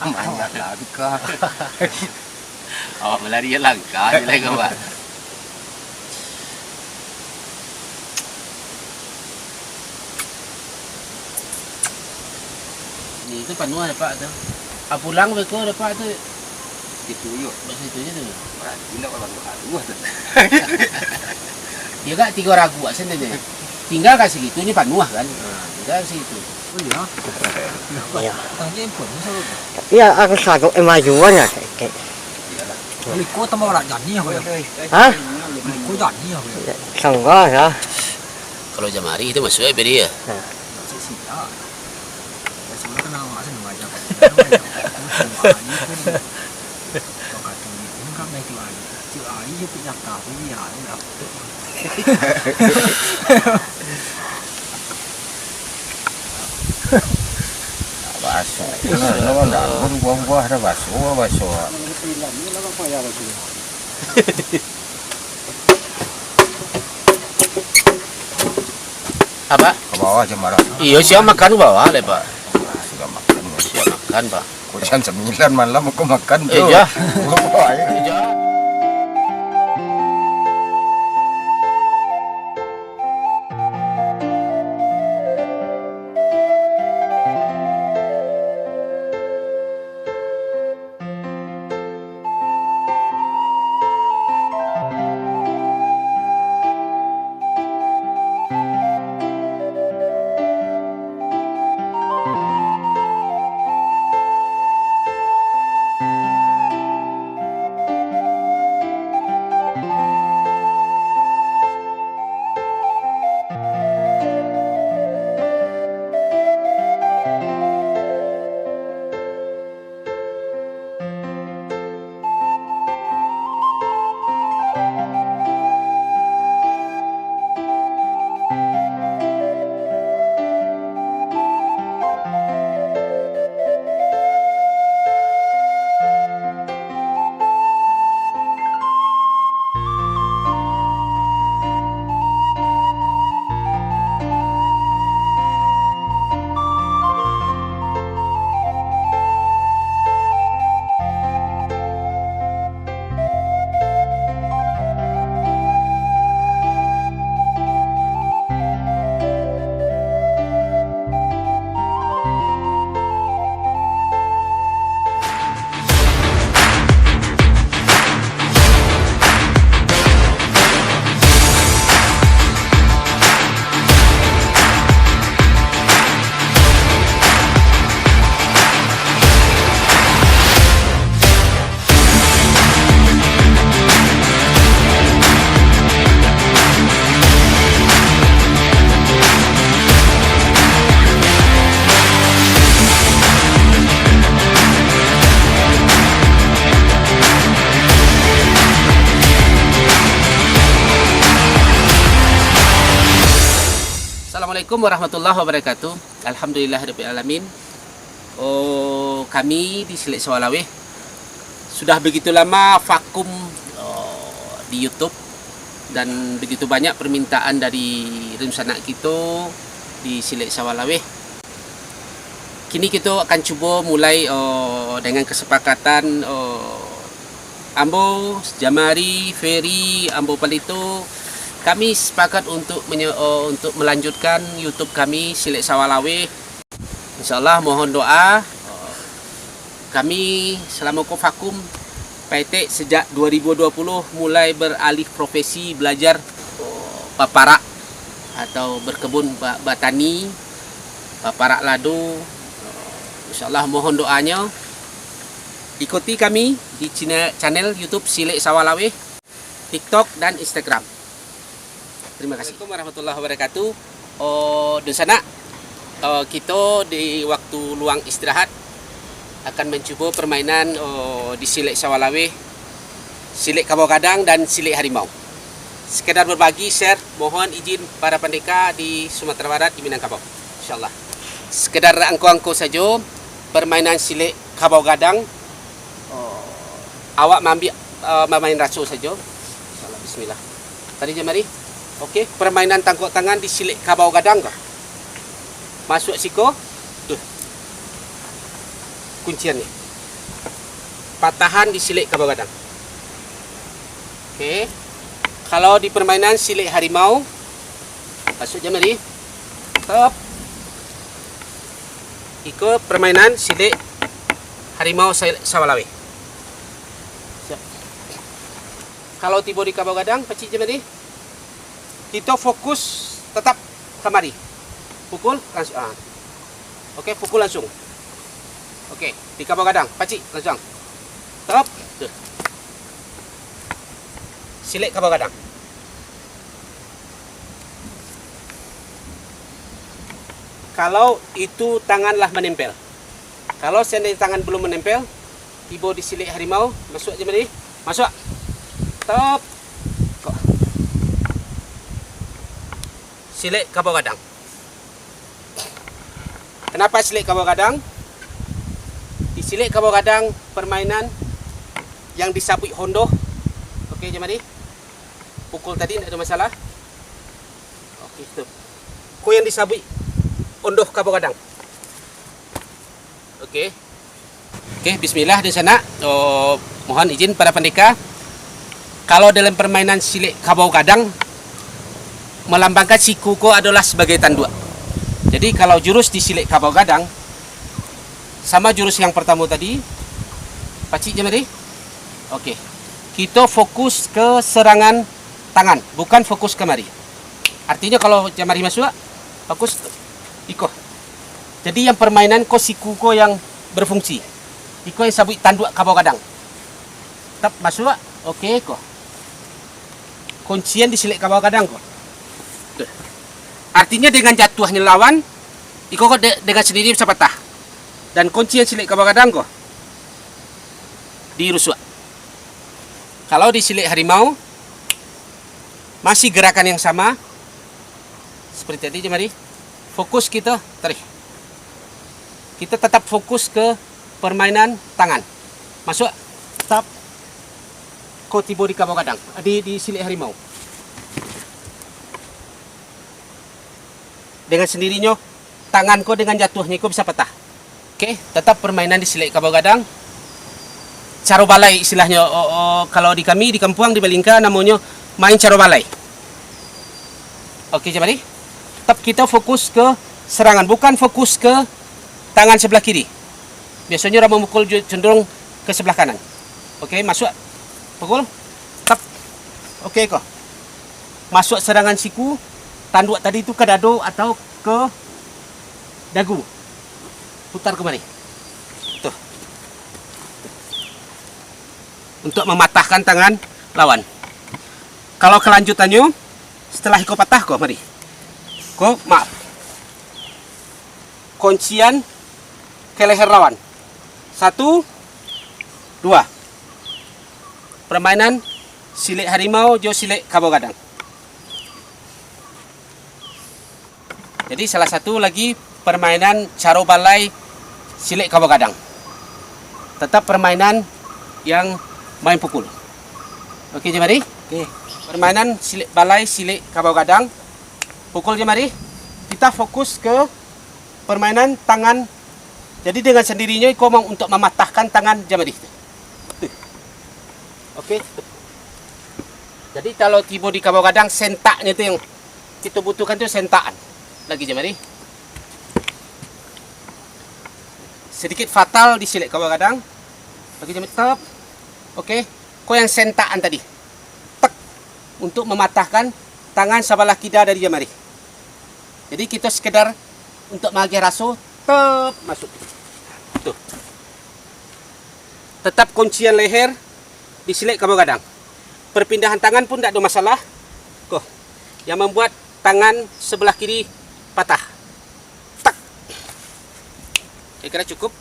Banyak langka. Oh, melari langka nilai kawan. Ni itu penuh ya Pak tu. Pulang beku ada Pak tu. Itu yuk. Bahasa itu je tu. Berarti lah orang baru tu. Dia kat 3 ragu kat sana ni. Tinggal kat situ ni penuh kan. Tinggal kat situ. Oh ya. Iya. Tanya pun sahaja. Tapi ya aku satu emajuan ya kayak. Liko tambah orang jadi apa ya? Hah? Liko jadi apa ya? Sangga ya. Kalau jam hari itu masuk beri ya. Siap. Semua kenal mak sini macam. Baso. Lawan dah buah-buah dah baso. Apa? Ke bawah je marah. Iya siap makan bawah le Pak. Sudah makan. Siap makan Pak. Kau jam 9 malam aku makan tu. Iya. Iya. Assalamualaikum warahmatullahi wabarakatuh. Alhamdulillahirabbil alamin. Kami di Silik Sawalaweh sudah begitu lama vakum di YouTube dan begitu banyak permintaan dari rencana kita di Silik Sawalaweh. Kini kita akan cuba mulai dengan kesepakatan Ambo, Jamari, Ferry, Ambo Palito. Kami sepakat untuk melanjutkan YouTube kami Silik Sawalaweh. InsyaAllah mohon doa. Kami selama vakum PT sejak 2020 mulai beralih profesi belajar paparak atau berkebun batani, paparak lado. InsyaAllah mohon doanya. Ikuti kami di channel YouTube Silik Sawalaweh, TikTok dan Instagram. Terima kasih. Assalamualaikum warahmatullahi wabarakatuh. Di sana kita di waktu luang istirahat akan mencoba permainan di Silik Sawalaweh, Silik Kabau Gadang dan Silik Harimau. Sekedar berbagi, share, mohon izin para pendekar di Sumatera Barat di Minangkabau. InsyaAllah. Sekedar angko-angko saja permainan Silik Kabau Gadang. Awak main racu saja. InsyaAllah. Bismillah. Tadi je mari. Okey, permainan tangkuk tangan di Silik Kabau Gadang kah? Masuk siko. Tuh. kunciannya. Patahan disilik ke bawah gadang. Oke. Kalau di permainan silik harimau, masuk jemari. Stop. Ikut permainan silik harimau sawalawe. Siap. Kalau tiba di kabau gadang, pacik jemari. Kita fokus tetap kamari. Pukul langsung. Oke, pukul langsung. Oke, di kabau gadang, pacik langsung. Stop. Tuh. Silik kabau gadang. Kalau itu tanganlah menempel. Kalau seandainya tangan belum menempel, tiba di silik harimau, masuk aja mari. Masuk. Stop. Kok. Silik kabau gadang. Kenapa silik kabau gadang? Di silik kabau gadang permainan yang disabui hondo. Oke, jemari. Pukul tadi tidak ada masalah. Oke, stop. Ko yang disabui ondoh kabau gadang. Oke. Oke, bismillah di sana. Mohon izin para pendeka. Kalau dalam permainan silik kabau gadang melambangkan si kuko adalah sebagai tanduk. Jadi kalau jurus di silik kabau gadang sama jurus yang pertama tadi, pacik jemari. Oke. Kita fokus ke serangan tangan, bukan fokus ke mari. Artinya kalau jemari masuk, fokus iko. Jadi yang permainan ko si kuko yang berfungsi. Iko yang sabui tanduk kabau gadang. Tetap masuk. Oke ko. Kuncian di silik kabau gadang ko. Tuh. Artinya dengan jatuhnya lawan, iko ko dengan sendiri bisa patah. Dan kuncian silik kabau gadang ko dirusuk. Kalau di silik harimau masih gerakan yang sama seperti tadi jemari. Fokus kita tarik. Kita tetap fokus ke permainan tangan. Masuk. Stop. Ko tiba di kabau gadang. Di silik harimau. Dengan sendirinya tangan ko dengan jatuhnya ko bisa patah. Oke, tetap permainan di silik kabau gadang. Caro balai istilahnya. Kalau di kami di kampung di Balingka namanya main caro balai. Oke, jemari. Tetap kita fokus ke serangan, bukan fokus ke tangan sebelah kiri. Biasanya orang memukul cenderung ke sebelah kanan. Oke, masuk. Pukul. Tetap. Oke kok. Masuk serangan siku, tanduk tadi itu ke dado atau ke dagu. Putar kemari. Tuh. Untuk mematahkan tangan lawan. Kalau kelanjutannya, setelah iko patah kok, mari. Ko, maaf. Kuncian ke leher lawan. 1, 2. Permainan silik harimau jo silik kabau gadang. Jadi salah satu lagi permainan caro balai silik kabau gadang. Tetap permainan yang main pukul. Oke, jemari. Oke. Permainan silik balai silik kabau gadang. Pukul jemari. Kita fokus ke permainan tangan. Jadi dengan sendirinya kau mau untuk mematahkan tangan jemari. Oke. Jadi kalau tiba di kabau gadang sentaknya itu yang kita butuhkan itu sentakan. Lagi jemari. Sedikit fatal di silik kabau gadang. Bagi jemari tetap. Oke. Kau yang sentakan tadi. Tek. Untuk mematahkan tangan sebelah kida dari jemari. Jadi kita sekedar untuk magi raso tetap masuk. Tuh. Tetap kuncian leher di silik kabau gadang. Perpindahan tangan pun tidak ada masalah. Kok. Yang membuat tangan sebelah kiri patah. Tak. Saya kira cukup.